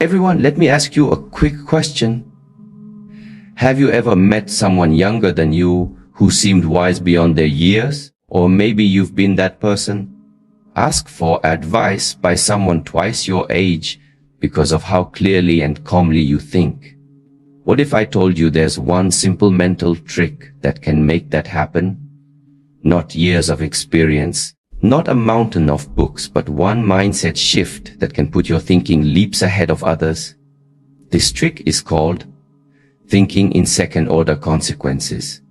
Everyone, let me ask you a quick question. Have you ever met someone younger than you who seemed wise beyond their years? Or maybe you've been that person? Ask for advice by someone twice your age because of how clearly and calmly you think. What if I told you there's one simple mental trick that can make that happen? Not years of experience, not a mountain of books, but one mindset shift that can put your thinking leaps ahead of others. This trick is called thinking in second-order consequences.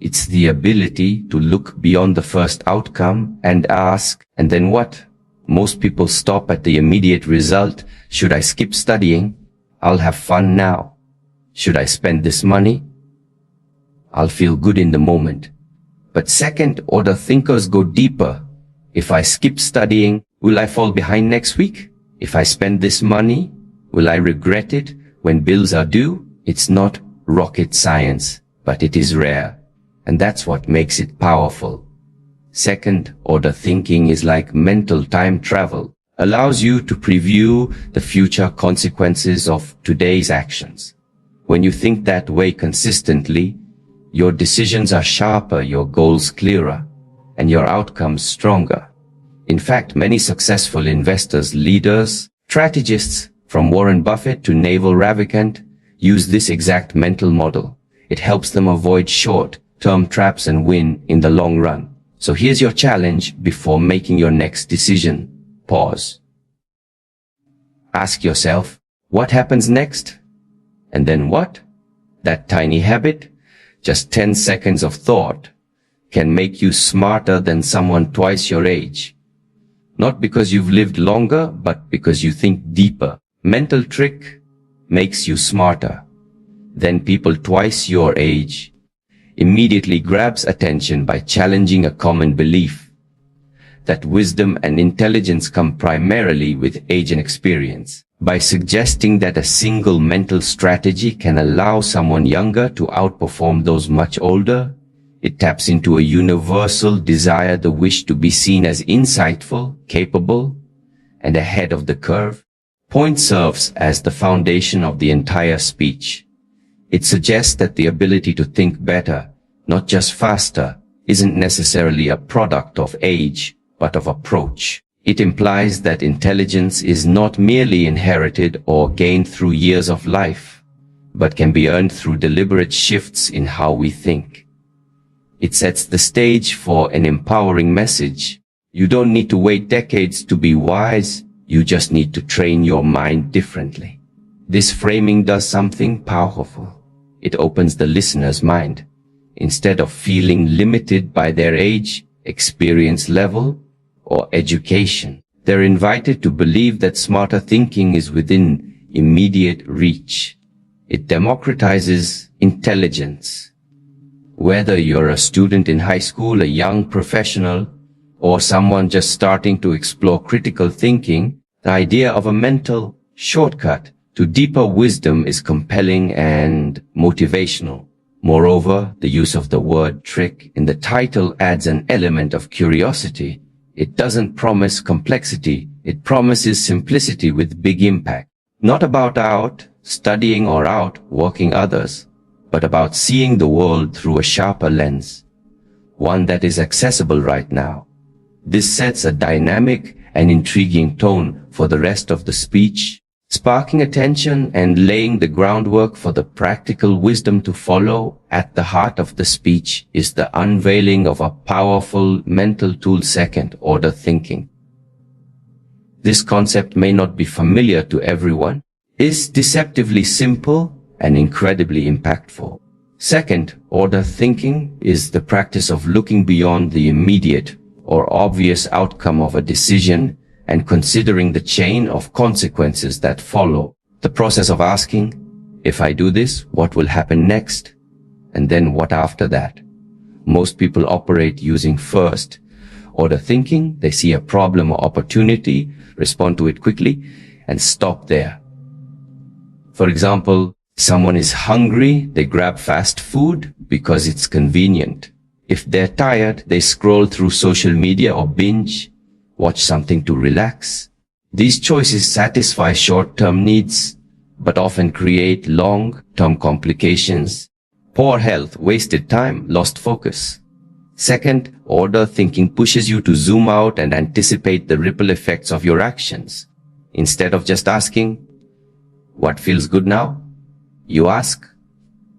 It's the ability to look beyond the first outcome and ask, and then what? Most people stop at the immediate result. Should I skip studying? I'll have fun now. Should I spend this money? I'll feel good in the moment. But second-order thinkers go deeper. If I skip studying, will I fall behind next week? If I spend this money, will I regret it when bills are due? It's not rocket science, but it is rare. And that's what makes it powerful. Second-order thinking is like mental time travel, allows you to preview the future consequences of today's actions. When you think that way consistently, your decisions are sharper, your goals clearer, and your outcomes stronger. In fact, many successful investors, leaders, strategists, from Warren Buffett to Naval Ravikant, use this exact mental model. It helps them avoid short-term traps and win in the long run. So here's your challenge before making your next decision. Pause. Ask yourself, what happens next? And then what? That tiny habit, just 10 seconds of thought, can make you smarter than someone twice your age. Not because you've lived longer, but because you think deeper. Mental trick makes you smarter. Then people twice your age immediately grabs attention by challenging a common belief that wisdom and intelligence come primarily with age and experience. By suggesting that a single mental strategy can allow someone younger to outperform those much older, it taps into a universal desire, the wish to be seen as insightful, capable, and ahead of the curve. Point serves as the foundation of the entire speech. It suggests that the ability to think better, not just faster, isn't necessarily a product of age, but of approach. It implies that intelligence is not merely inherited or gained through years of life, but can be earned through deliberate shifts in how we think. It sets the stage for an empowering message. You don't need to wait decades to be wise, you just need to train your mind differently. This framing does something powerful. It opens the listener's mind. Instead of feeling limited by their age, experience level, or education, they're invited to believe that smarter thinking is within immediate reach. It democratizes intelligence. Whether you're a student in high school, a young professional, or someone just starting to explore critical thinking, the idea of a mental shortcut to deeper wisdom is compelling and motivational. Moreover, the use of the word trick in the title adds an element of curiosity. It doesn't promise complexity, it promises simplicity with big impact. Not about out studying or out working others, but about seeing the world through a sharper lens, one that is accessible right now. This sets a dynamic and intriguing tone for the rest of the speech, sparking attention and laying the groundwork for the practical wisdom to follow. At the heart of the speech is the unveiling of a powerful mental tool, second-order thinking. This concept may not be familiar to everyone. It's deceptively simple and incredibly impactful. Second-order thinking is the practice of looking beyond the immediate or obvious outcome of a decision and considering the chain of consequences that follow. The process of asking, if I do this, what will happen next? And then what after that? Most people operate using first-order thinking. They see a problem or opportunity, respond to it quickly, and stop there. For example, someone is hungry, they grab fast food because it's convenient. If they're tired, they scroll through social media or binge, watch something to relax. These choices satisfy short-term needs, but often create long-term complications. Poor health, wasted time, lost focus. Second-order thinking pushes you to zoom out and anticipate the ripple effects of your actions. Instead of just asking, what feels good now? You ask,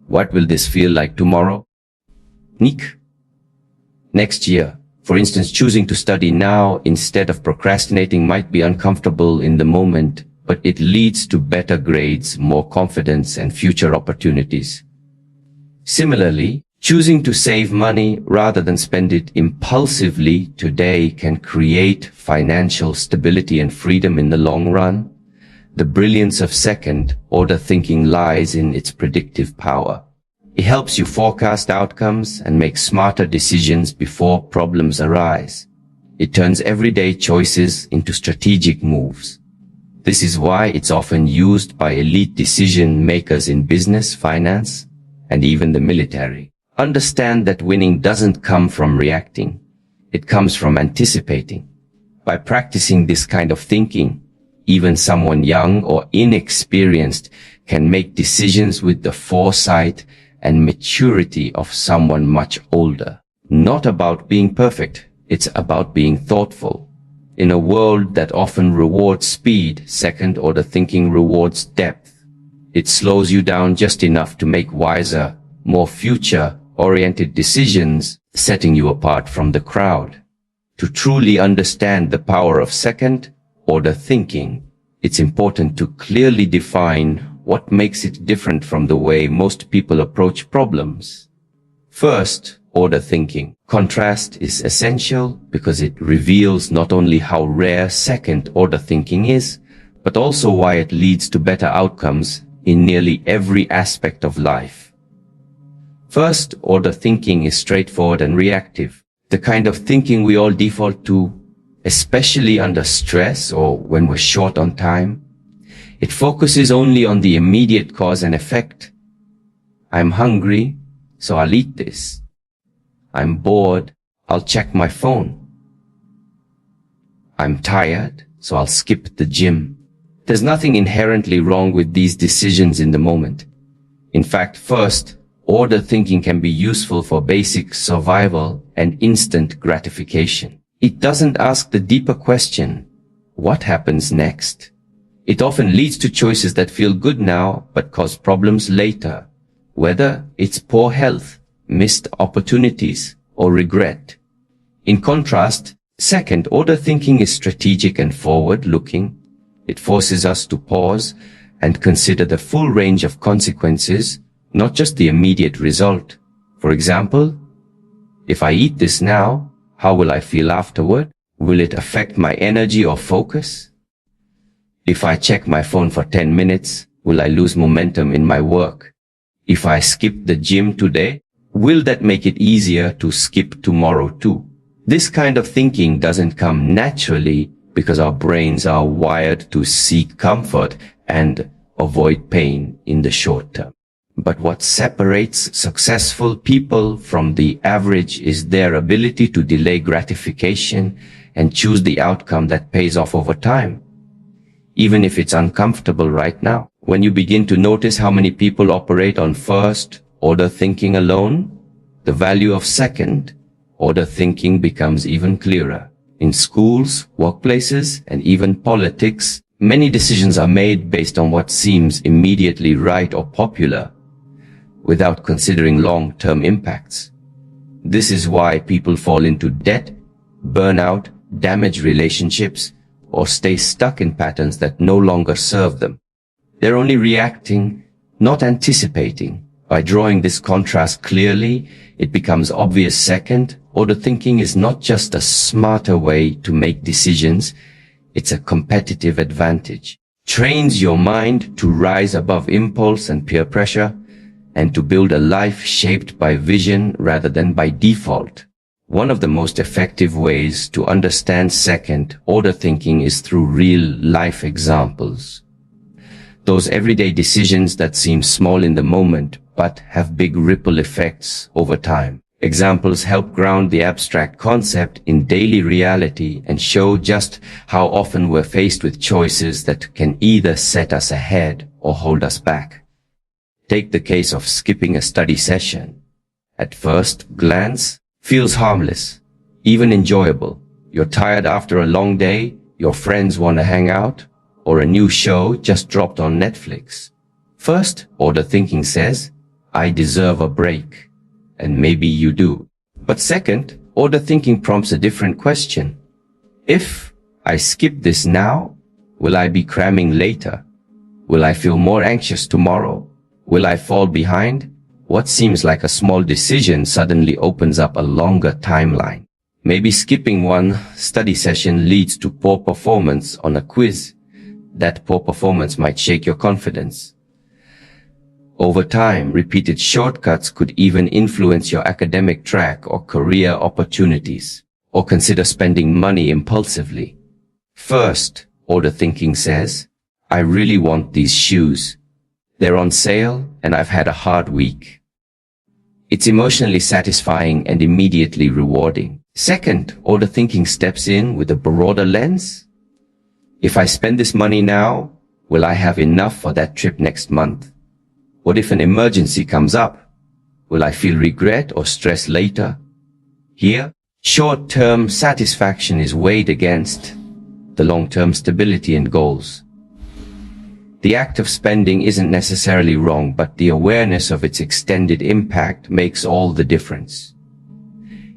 what will this feel like tomorrow? Next year. For instance, choosing to study now instead of procrastinating might be uncomfortable in the moment, but it leads to better grades, more confidence, and future opportunities. Similarly, choosing to save money rather than spend it impulsively today can create financial stability and freedom in the long run. The brilliance of second-order thinking lies in its predictive power. It helps you forecast outcomes and make smarter decisions before problems arise. It turns everyday choices into strategic moves. This is why it's often used by elite decision makers in business, finance, and even the military. Understand that winning doesn't come from reacting. It comes from anticipating. By practicing this kind of thinking, even someone young or inexperienced can make decisions with the foresight and maturity of someone much older. Not about being perfect, it's about being thoughtful. In a world that often rewards speed, second-order thinking rewards depth. It slows you down just enough to make wiser, more future-oriented decisions, setting you apart from the crowd. To truly understand the power of second-order thinking, it's important to clearly define what makes it different from the way most people approach problems. First-order thinking. Contrast is essential because it reveals not only how rare second-order thinking is, but also why it leads to better outcomes in nearly every aspect of life. First-order thinking is straightforward and reactive, the kind of thinking we all default to, especially under stress or when we're short on time. It focuses only on the immediate cause and effect. I'm hungry, so I'll eat this. I'm bored, I'll check my phone. I'm tired, so I'll skip the gym. There's nothing inherently wrong with these decisions in the moment. In fact, first-order thinking can be useful for basic survival and instant gratification. It doesn't ask the deeper question, what happens next? It often leads to choices that feel good now but cause problems later, whether it's poor health, missed opportunities, or regret. In contrast, second-order thinking is strategic and forward-looking. It forces us to pause and consider the full range of consequences, not just the immediate result. For example, if I eat this now, how will I feel afterward? Will it affect my energy or focus? If I check my phone for 10 minutes, will I lose momentum in my work? If I skip the gym today, will that make it easier to skip tomorrow too? This kind of thinking doesn't come naturally because our brains are wired to seek comfort and avoid pain in the short term. But what separates successful people from the average is their ability to delay gratification and choose the outcome that pays off over time. Even if it's uncomfortable right now. When you begin to notice how many people operate on first-order thinking alone, the value of second-order thinking becomes even clearer. In schools, workplaces, and even politics, many decisions are made based on what seems immediately right or popular, without considering long-term impacts. This is why people fall into debt, burnout, damage relationships, or stay stuck in patterns that no longer serve them. They're only reacting, not anticipating. By drawing this contrast clearly, it becomes obvious second-order thinking is not just a smarter way to make decisions, it's a competitive advantage. Trains your mind to rise above impulse and peer pressure, and to build a life shaped by vision rather than by default. One of the most effective ways to understand second-order thinking is through real-life examples. Those everyday decisions that seem small in the moment but have big ripple effects over time. Examples help ground the abstract concept in daily reality and show just how often we're faced with choices that can either set us ahead or hold us back. Take the case of skipping a study session. At first glance, feels harmless, even enjoyable. You're tired after a long day, your friends want to hang out, or a new show just dropped on Netflix. First order thinking says, I deserve a break. And maybe you do. But second order thinking prompts a different question. If I skip this now, will I be cramming later? Will I feel more anxious tomorrow? Will I fall behind? What seems like a small decision suddenly opens up a longer timeline. Maybe skipping one study session leads to poor performance on a quiz. That poor performance might shake your confidence. Over time, repeated shortcuts could even influence your academic track or career opportunities, or consider spending money impulsively. First order thinking says, I really want these shoes. They're on sale and I've had a hard week. It's emotionally satisfying and immediately rewarding. Second order thinking steps in with a broader lens. If I spend this money now, will I have enough for that trip next month? What if an emergency comes up? Will I feel regret or stress later? Here, short-term satisfaction is weighed against the long-term stability and goals. The act of spending isn't necessarily wrong, but the awareness of its extended impact makes all the difference.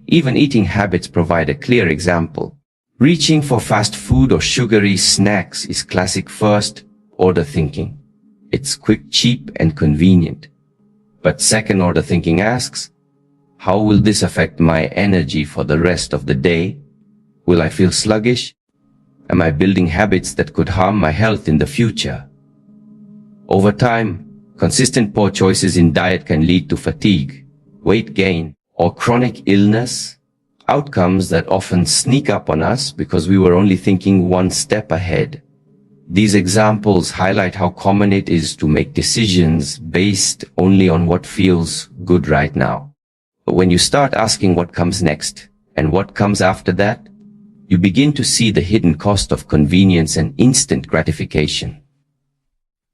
Even eating habits provide a clear example. Reaching for fast food or sugary snacks is classic first-order thinking. It's quick, cheap, and convenient. But second-order thinking asks, how will this affect my energy for the rest of the day? Will I feel sluggish? Am I building habits that could harm my health in the future? Over time, consistent poor choices in diet can lead to fatigue, weight gain, or chronic illness, outcomes that often sneak up on us because we were only thinking one step ahead. These examples highlight how common it is to make decisions based only on what feels good right now. But when you start asking what comes next and what comes after that, you begin to see the hidden cost of convenience and instant gratification.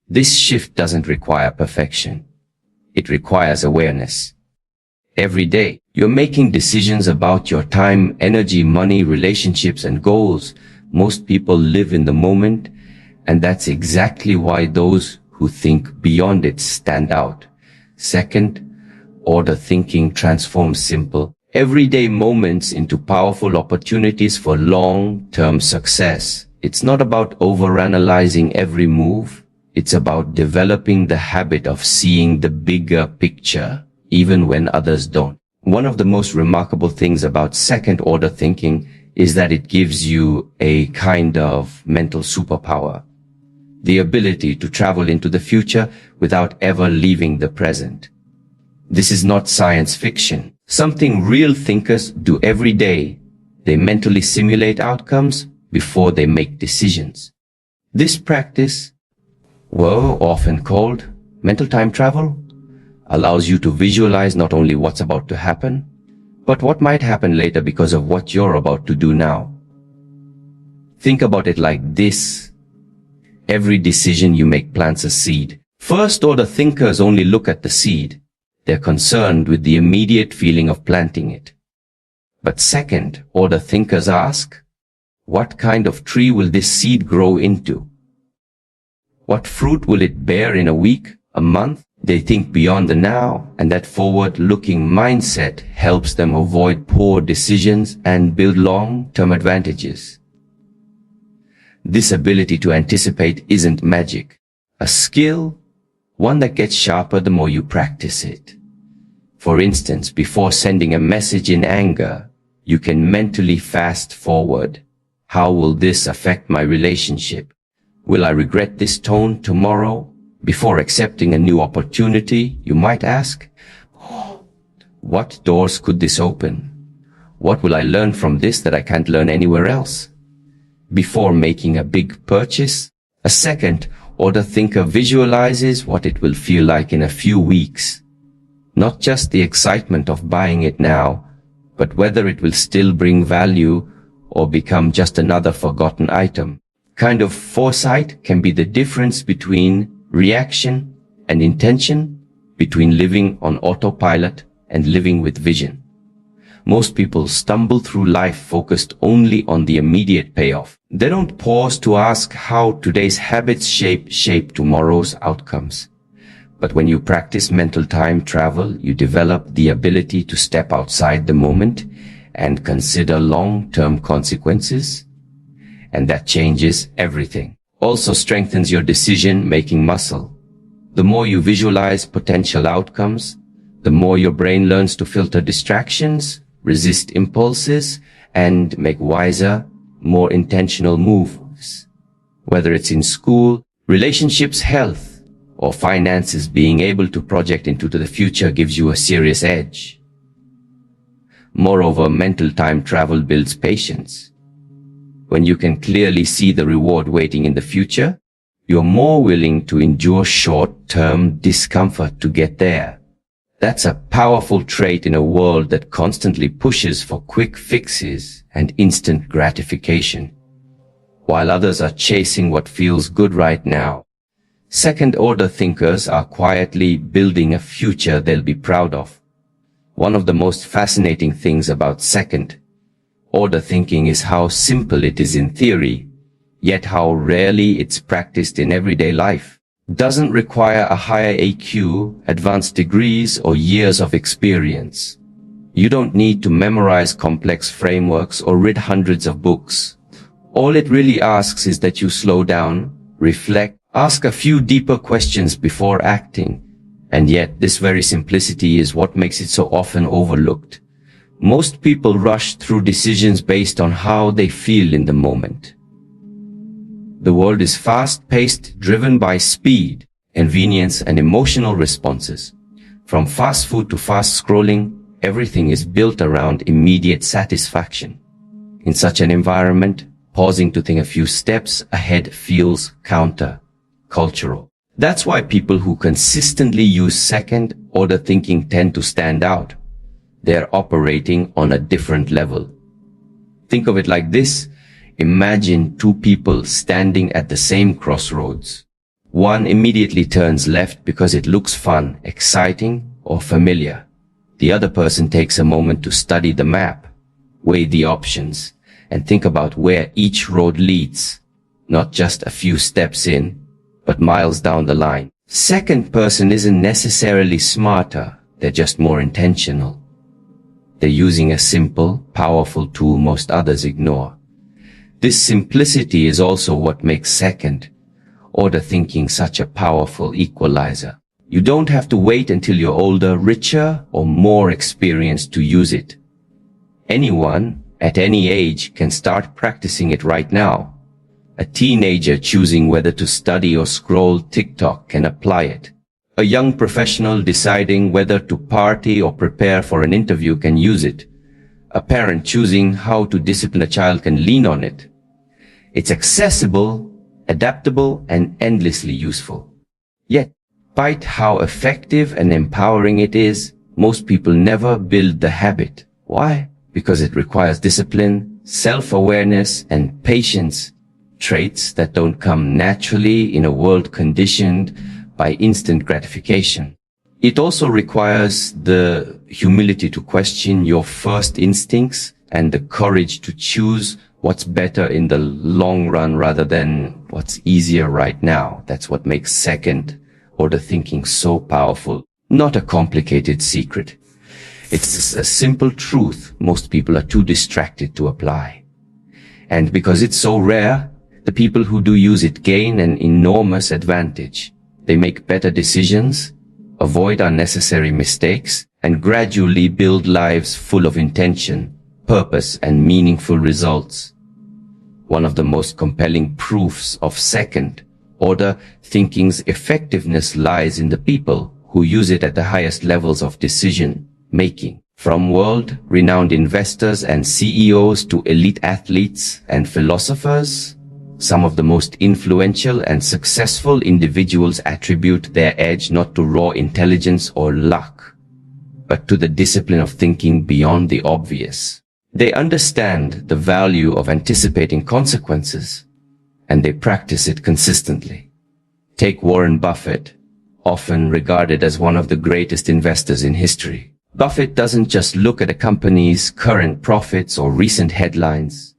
This shift doesn't require perfection. It requires awareness. Every day, you're making decisions about your time, energy, money, relationships, and goals. Most people live in the moment, and that's exactly why those who think beyond it stand out. Second-order thinking transforms simple, everyday moments into powerful opportunities for long-term success. It's not about overanalyzing every move. It's about developing the habit of seeing the bigger picture, even when others don't. One of the most remarkable things about second-order thinking is that it gives you a kind of mental superpower. The ability to travel into the future without ever leaving the present. This is not science fiction. Something real thinkers do every day. They mentally simulate outcomes before they make decisions. This practice, often called mental time travel, allows you to visualize not only what's about to happen, but what might happen later because of what you're about to do now. Think about it like this. Every decision you make plants a seed. First-order thinkers only look at the seed. They're concerned with the immediate feeling of planting it. But second-order thinkers ask, what kind of tree will this seed grow into? What fruit will it bear in a week, a month? They think beyond the now, and that forward-looking mindset helps them avoid poor decisions and build long-term advantages. This ability to anticipate isn't magic. A skill, one that gets sharper the more you practice it. For instance, before sending a message in anger, you can mentally fast forward. How will this affect my relationship? Will I regret this tone tomorrow? Before accepting a new opportunity, you might ask, what doors could this open? What will I learn from this that I can't learn anywhere else? Before making a big purchase, a second-order thinker visualizes what it will feel like in a few weeks. Not just the excitement of buying it now, but whether it will still bring value or become just another forgotten item. Kind of foresight can be the difference between reaction and intention, between living on autopilot and living with vision. Most people stumble through life focused only on the immediate payoff. They don't pause to ask how today's habits shape tomorrow's outcomes. But when you practice mental time travel, you develop the ability to step outside the moment and consider long-term consequences. And that changes everything. Also strengthens your decision-making muscle. The more you visualize potential outcomes, the more your brain learns to filter distractions, resist impulses, and make wiser, more intentional moves. Whether it's in school, relationships, health, or finances, being able to project into the future gives you a serious edge. Moreover, mental time travel builds patience. When you can clearly see the reward waiting in the future, you're more willing to endure short-term discomfort to get there. That's a powerful trait in a world that constantly pushes for quick fixes and instant gratification, while others are chasing what feels good right now. Second-order thinkers are quietly building a future they'll be proud of. One of the most fascinating things about second-order thinking is how simple it is in theory, yet how rarely it's practiced in everyday life. Doesn't require a higher AQ, advanced degrees, or years of experience. You don't need to memorize complex frameworks or read hundreds of books. All it really asks is that you slow down, reflect, ask a few deeper questions before acting. And yet, this very simplicity is what makes it so often overlooked. Most people rush through decisions based on how they feel in the moment. The world is fast-paced, driven by speed, convenience, and emotional responses. From fast food to fast scrolling, everything is built around immediate satisfaction. In such an environment, pausing to think a few steps ahead feels counter-cultural. That's why people who consistently use second-order thinking tend to stand out. They're operating on a different level. Think of it like this. Imagine two people standing at the same crossroads. One immediately turns left because it looks fun, exciting, or familiar. The other person takes a moment to study the map, weigh the options, and think about where each road leads, not just a few steps in, but miles down the line. Second person isn't necessarily smarter, they're just more intentional. They're using a simple, powerful tool most others ignore. This simplicity is also what makes second-order thinking such a powerful equalizer. You don't have to wait until you're older, richer, or more experienced to use it. Anyone, at any age, can start practicing it right now. A teenager choosing whether to study or scroll TikTok can apply it. A young professional deciding whether to party or prepare for an interview can use it. A parent choosing how to discipline a child can lean on it. It's accessible, adaptable, and endlessly useful. Yet, despite how effective and empowering it is, most people never build the habit. Why? Because it requires discipline, self-awareness, and patience, traits that don't come naturally in a world conditioned by instant gratification. It also requires the humility to question your first instincts and the courage to choose what's better in the long run rather than what's easier right now. That's what makes second-order thinking so powerful. Not a complicated secret. It's a simple truth most people are too distracted to apply. And because it's so rare, the people who do use it gain an enormous advantage. They make better decisions, avoid unnecessary mistakes, and gradually build lives full of intention, purpose, and meaningful results. One of the most compelling proofs of second-order thinking's effectiveness lies in the people who use it at the highest levels of decision-making. From world-renowned investors and CEOs to elite athletes and philosophers, some of the most influential and successful individuals attribute their edge not to raw intelligence or luck, but to the discipline of thinking beyond the obvious. They understand the value of anticipating consequences, and they practice it consistently. Take Warren Buffett, often regarded as one of the greatest investors in history. Buffett doesn't just look at a company's current profits or recent headlines.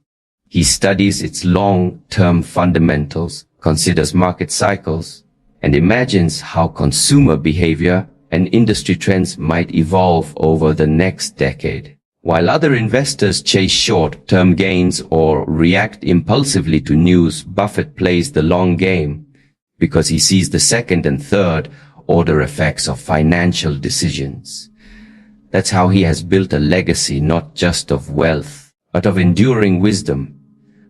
He studies its long-term fundamentals, considers market cycles, and imagines how consumer behavior and industry trends might evolve over the next decade. While other investors chase short-term gains or react impulsively to news, Buffett plays the long game because he sees the second and third order effects of financial decisions. That's how he has built a legacy not just of wealth, but of enduring wisdom.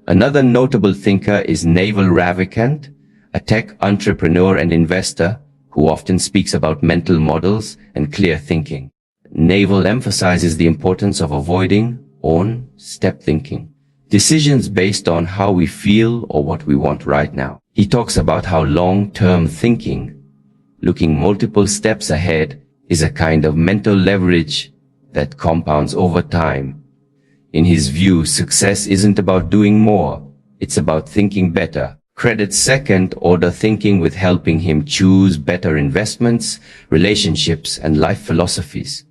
Another notable thinker is Naval Ravikant, a tech entrepreneur and investor who often speaks about mental models and clear thinking. Naval emphasizes the importance of avoiding on-step thinking, decisions based on how we feel or what we want right now. He talks about how long-term thinking, looking multiple steps ahead, is a kind of mental leverage that compounds over time. In his view, success isn't about doing more, it's about thinking better. Credits second-order thinking with helping him choose better investments, relationships, and life philosophies.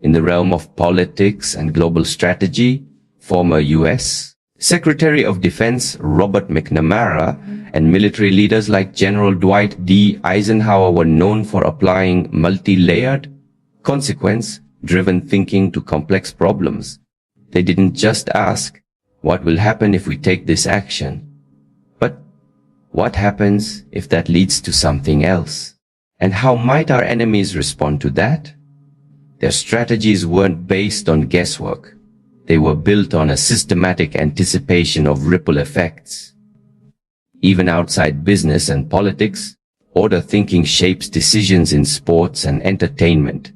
In the realm of politics and global strategy, former U.S. Secretary of Defense Robert McNamara and military leaders like General Dwight D. Eisenhower were known for applying multi-layered, consequence-driven thinking to complex problems. They didn't just ask, what will happen if we take this action? But what happens if that leads to something else? And how might our enemies respond to that? Their strategies weren't based on guesswork. They were built on a systematic anticipation of ripple effects. Even outside business and politics, order thinking shapes decisions in sports and entertainment.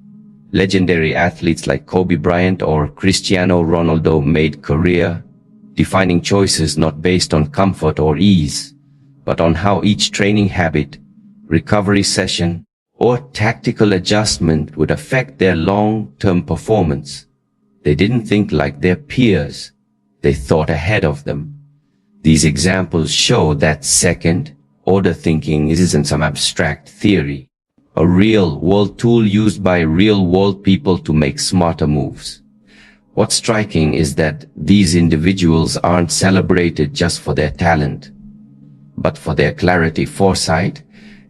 Legendary athletes like Kobe Bryant or Cristiano Ronaldo made career-defining choices not based on comfort or ease, but on how each training habit, recovery session, or tactical adjustment would affect their long-term performance. They didn't think like their peers. They thought ahead of them. These examples show that second-order thinking isn't some abstract theory, a real-world tool used by real-world people to make smarter moves. What's striking is that these individuals aren't celebrated just for their talent, but for their clarity, foresight,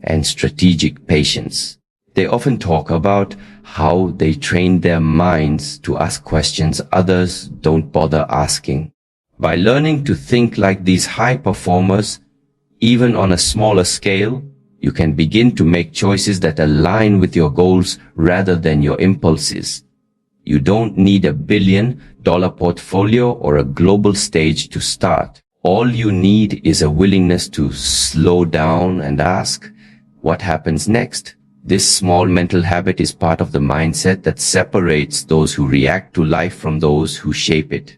and strategic patience. They often talk about how they train their minds to ask questions others don't bother asking. By learning to think like these high performers, even on a smaller scale, you can begin to make choices that align with your goals rather than your impulses. You don't need $1 billion portfolio or a global stage to start. All you need is a willingness to slow down and ask, what happens next? This small mental habit is part of the mindset that separates those who react to life from those who shape it.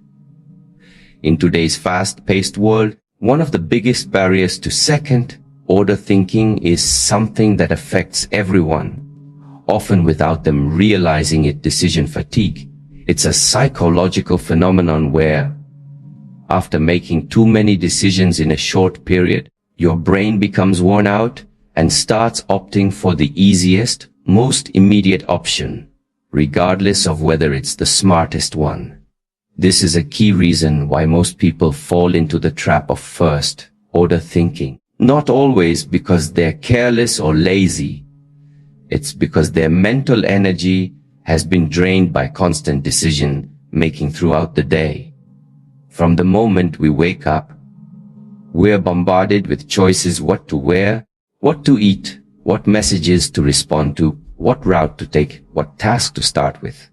In today's fast-paced world, one of the biggest barriers to second-order thinking is something that affects everyone, often without them realizing it: decision fatigue. It's a psychological phenomenon where, after making too many decisions in a short period, your brain becomes worn out and starts opting for the easiest, most immediate option, regardless of whether it's the smartest one. This is a key reason why most people fall into the trap of first-order thinking. Not always because they're careless or lazy. It's because their mental energy has been drained by constant decision-making throughout the day. From the moment we wake up, we're bombarded with choices: what to wear, what to eat, what messages to respond to, what route to take, what task to start with.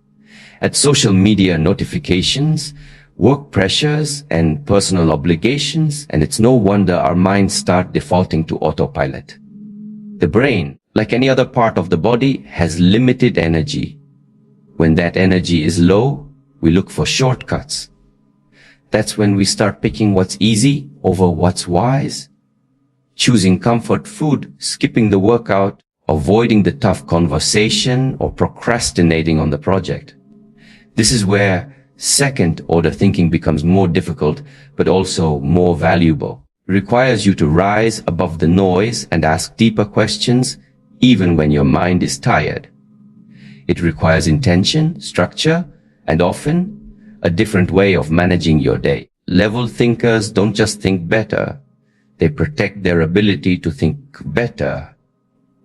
Add social media notifications, work pressures, and personal obligations, and it's no wonder our minds start defaulting to autopilot. The brain, like any other part of the body, has limited energy. When that energy is low, we look for shortcuts. That's when we start picking what's easy over what's wise, choosing comfort food, skipping the workout, avoiding the tough conversation, or procrastinating on the project. This is where second-order thinking becomes more difficult, but also more valuable. It requires you to rise above the noise and ask deeper questions, even when your mind is tired. It requires intention, structure, and often a different way of managing your day. Level thinkers don't just think better, they protect their ability to think better.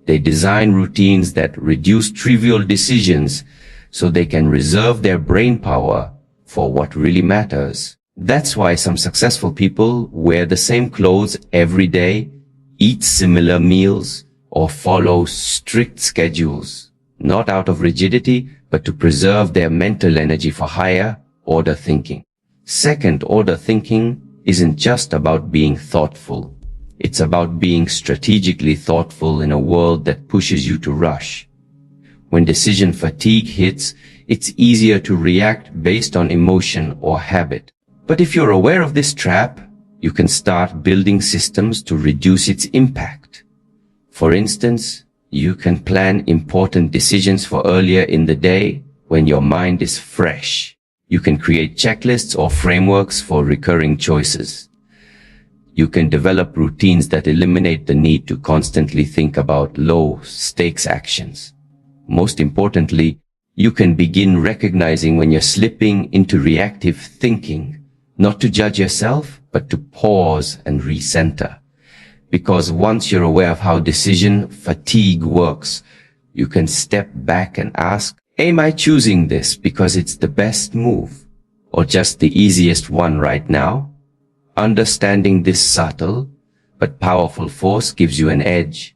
They design routines that reduce trivial decisions so they can reserve their brain power for what really matters. That's why some successful people wear the same clothes every day, eat similar meals, or follow strict schedules, not out of rigidity, but to preserve their mental energy for higher order thinking. Second order thinking isn't just about being thoughtful. It's about being strategically thoughtful in a world that pushes you to rush. When decision fatigue hits, it's easier to react based on emotion or habit. But if you're aware of this trap, you can start building systems to reduce its impact. For instance, you can plan important decisions for earlier in the day when your mind is fresh. You can create checklists or frameworks for recurring choices. You can develop routines that eliminate the need to constantly think about low-stakes actions. Most importantly, you can begin recognizing when you're slipping into reactive thinking, not to judge yourself, but to pause and recenter. Because once you're aware of how decision fatigue works, you can step back and ask, am I choosing this because it's the best move, or just the easiest one right now? Understanding this subtle but powerful force gives you an edge.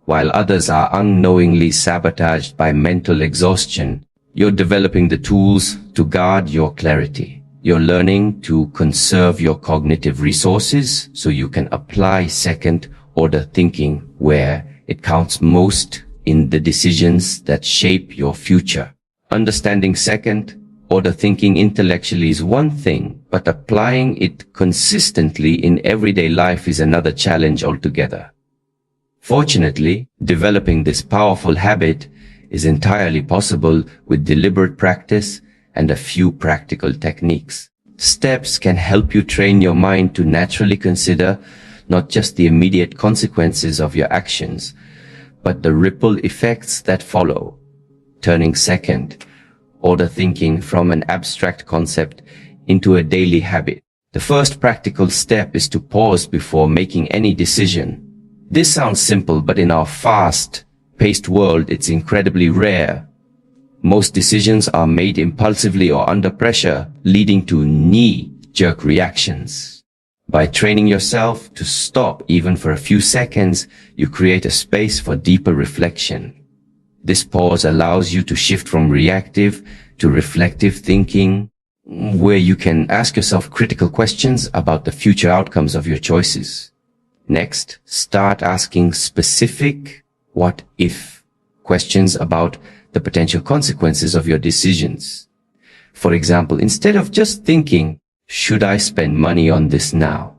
While others are unknowingly sabotaged by mental exhaustion, you're developing the tools to guard your clarity. You're learning to conserve your cognitive resources so you can apply second-order thinking where it counts most in the decisions that shape your future. Understanding second-order thinking intellectually is one thing, but applying it consistently in everyday life is another challenge altogether. Fortunately, developing this powerful habit is entirely possible with deliberate practice and a few practical techniques. Steps can help you train your mind to naturally consider not just the immediate consequences of your actions, but the ripple effects that follow, turning second-order thinking from an abstract concept into a daily habit. The first practical step is to pause before making any decision. This sounds simple, but in our fast-paced world, it's incredibly rare. Most decisions are made impulsively or under pressure, leading to knee-jerk reactions. By training yourself to stop even for a few seconds, you create a space for deeper reflection. This pause allows you to shift from reactive to reflective thinking, where you can ask yourself critical questions about the future outcomes of your choices. Next, start asking specific what-if questions about the potential consequences of your decisions. For example, instead of just thinking, should I spend money on this now?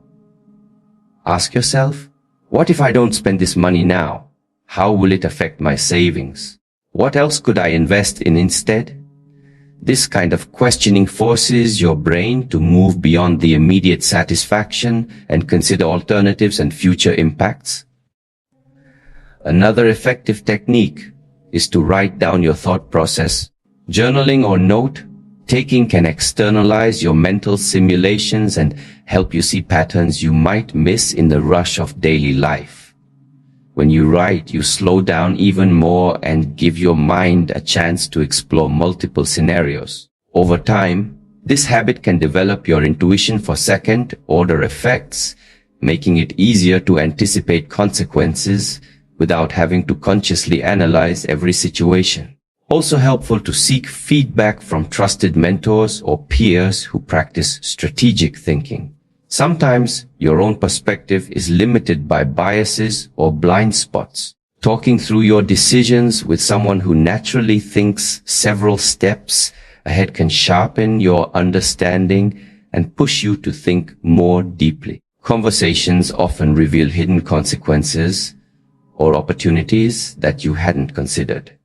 Ask yourself, what if I don't spend this money now? How will it affect my savings? What else could I invest in instead? This kind of questioning forces your brain to move beyond the immediate satisfaction and consider alternatives and future impacts. Another effective technique is to write down your thought process. Journaling or note-taking can externalize your mental simulations and help you see patterns you might miss in the rush of daily life. When you write, you slow down even more and give your mind a chance to explore multiple scenarios. Over time, this habit can develop your intuition for second-order effects, making it easier to anticipate consequences without having to consciously analyze every situation. Also helpful to seek feedback from trusted mentors or peers who practice strategic thinking. Sometimes your own perspective is limited by biases or blind spots. Talking through your decisions with someone who naturally thinks several steps ahead can sharpen your understanding and push you to think more deeply. Conversations often reveal hidden consequences or opportunities that you hadn't considered.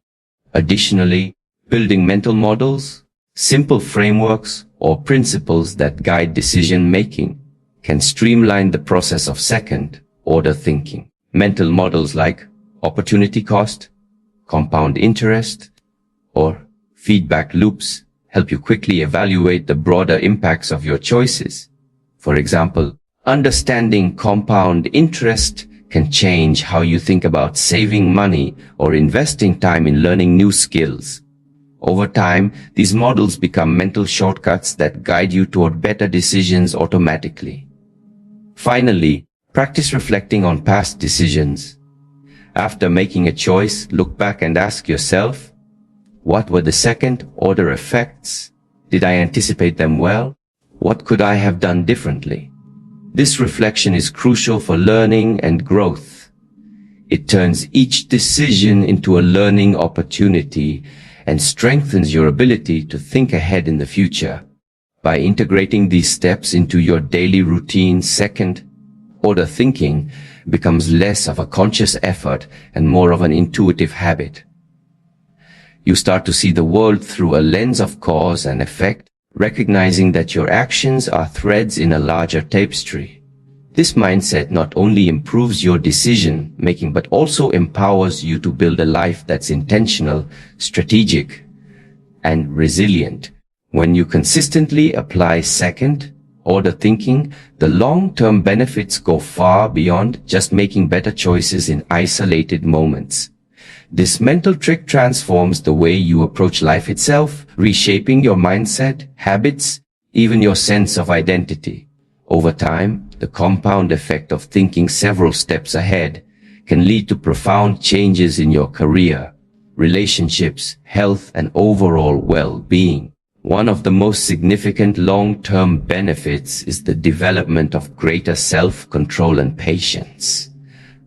Additionally, building mental models, simple frameworks, or principles that guide decision-making can streamline the process of second-order thinking. Mental models like opportunity cost, compound interest, or feedback loops help you quickly evaluate the broader impacts of your choices. For example, understanding compound interest can change how you think about saving money or investing time in learning new skills. Over time, these models become mental shortcuts that guide you toward better decisions automatically. Finally, practice reflecting on past decisions. After making a choice, look back and ask yourself, what were the second-order effects? Did I anticipate them well? What could I have done differently? This reflection is crucial for learning and growth. It turns each decision into a learning opportunity and strengthens your ability to think ahead in the future. By integrating these steps into your daily routine, second-order thinking becomes less of a conscious effort and more of an intuitive habit. You start to see the world through a lens of cause and effect, recognizing that your actions are threads in a larger tapestry. This mindset not only improves your decision-making but also empowers you to build a life that's intentional, strategic, and resilient. When you consistently apply second-order thinking, the long-term benefits go far beyond just making better choices in isolated moments. This mental trick transforms the way you approach life itself, reshaping your mindset, habits, even your sense of identity. Over time, the compound effect of thinking several steps ahead can lead to profound changes in your career, relationships, health, and overall well-being. One of the most significant long-term benefits is the development of greater self-control and patience.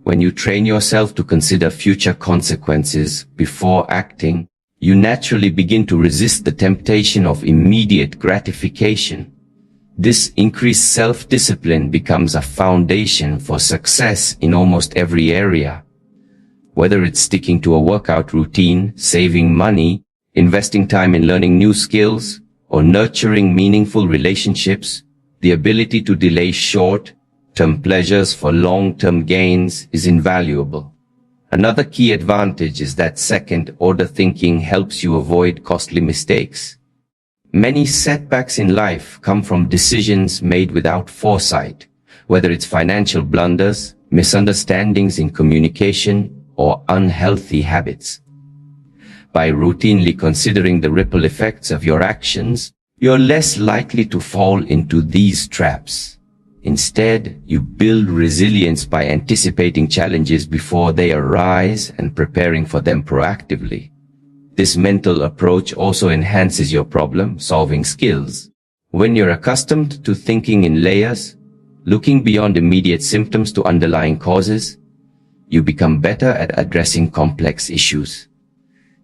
When you train yourself to consider future consequences before acting, you naturally begin to resist the temptation of immediate gratification. This increased self-discipline becomes a foundation for success in almost every area. Whether it's sticking to a workout routine, saving money, investing time in learning new skills, or nurturing meaningful relationships, the ability to delay short-term pleasures for long-term gains is invaluable. Another key advantage is that second-order thinking helps you avoid costly mistakes. Many setbacks in life come from decisions made without foresight, whether it's financial blunders, misunderstandings in communication, or unhealthy habits. By routinely considering the ripple effects of your actions, you're less likely to fall into these traps. Instead, you build resilience by anticipating challenges before they arise and preparing for them proactively. This mental approach also enhances your problem-solving skills. When you're accustomed to thinking in layers, looking beyond immediate symptoms to underlying causes, you become better at addressing complex issues.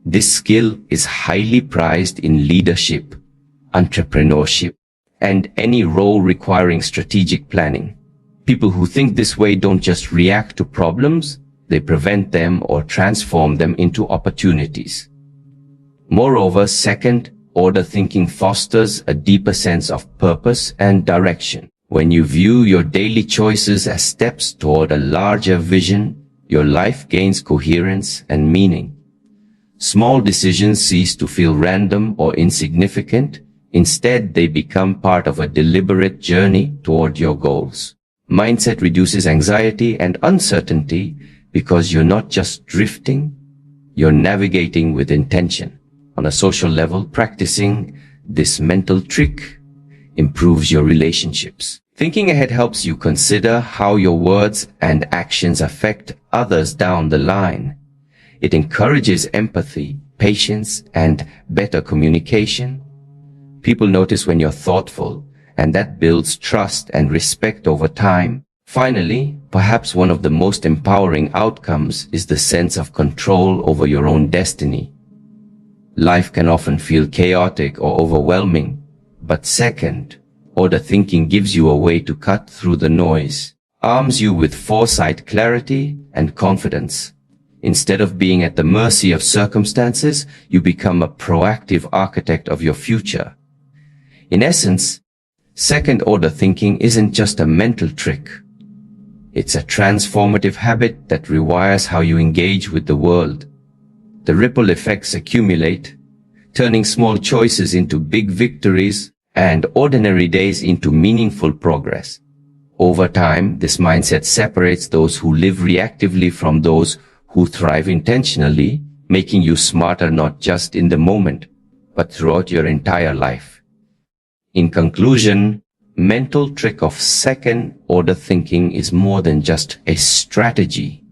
This skill is highly prized in leadership, entrepreneurship, and any role requiring strategic planning. People who think this way don't just react to problems, they prevent them or transform them into opportunities. Moreover, second-order thinking fosters a deeper sense of purpose and direction. When you view your daily choices as steps toward a larger vision, your life gains coherence and meaning. Small decisions cease to feel random or insignificant. Instead, they become part of a deliberate journey toward your goals. Mindset reduces anxiety and uncertainty because you're not just drifting, you're navigating with intention. On a social level, practicing this mental trick improves your relationships. Thinking ahead helps you consider how your words and actions affect others down the line. It encourages empathy, patience, and better communication. People notice when you're thoughtful, and that builds trust and respect over time. Finally, perhaps one of the most empowering outcomes is the sense of control over your own destiny. Life can often feel chaotic or overwhelming, but second-order thinking gives you a way to cut through the noise, arms you with foresight, clarity, and confidence. Instead of being at the mercy of circumstances, you become a proactive architect of your future. In essence, second-order thinking isn't just a mental trick. It's a transformative habit that rewires how you engage with the world. The ripple effects accumulate, turning small choices into big victories and ordinary days into meaningful progress. Over time, this mindset separates those who live reactively from those who thrive intentionally, making you smarter not just in the moment, but throughout your entire life. In conclusion, mental trick of second-order thinking is more than just a strategy.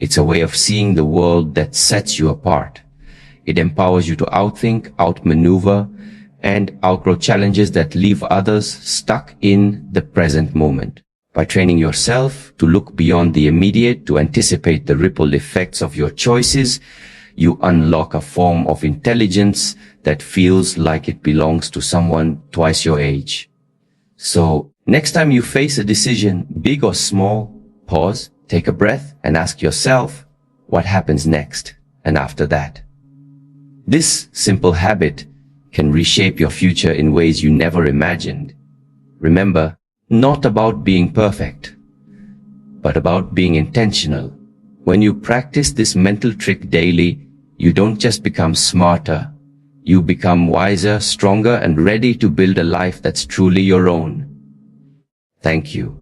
It's a way of seeing the world that sets you apart. It empowers you to outthink, outmaneuver, and outgrow challenges that leave others stuck in the present moment. By training yourself to look beyond the immediate, to anticipate the ripple effects of your choices, you unlock a form of intelligence that feels like it belongs to someone twice your age. So, next time you face a decision, big or small, pause, take a breath, and ask yourself, what happens next and after that? This simple habit can reshape your future in ways you never imagined. Remember, not about being perfect, but about being intentional. When you practice this mental trick daily, you don't just become smarter. You become wiser, stronger, and ready to build a life that's truly your own. Thank you.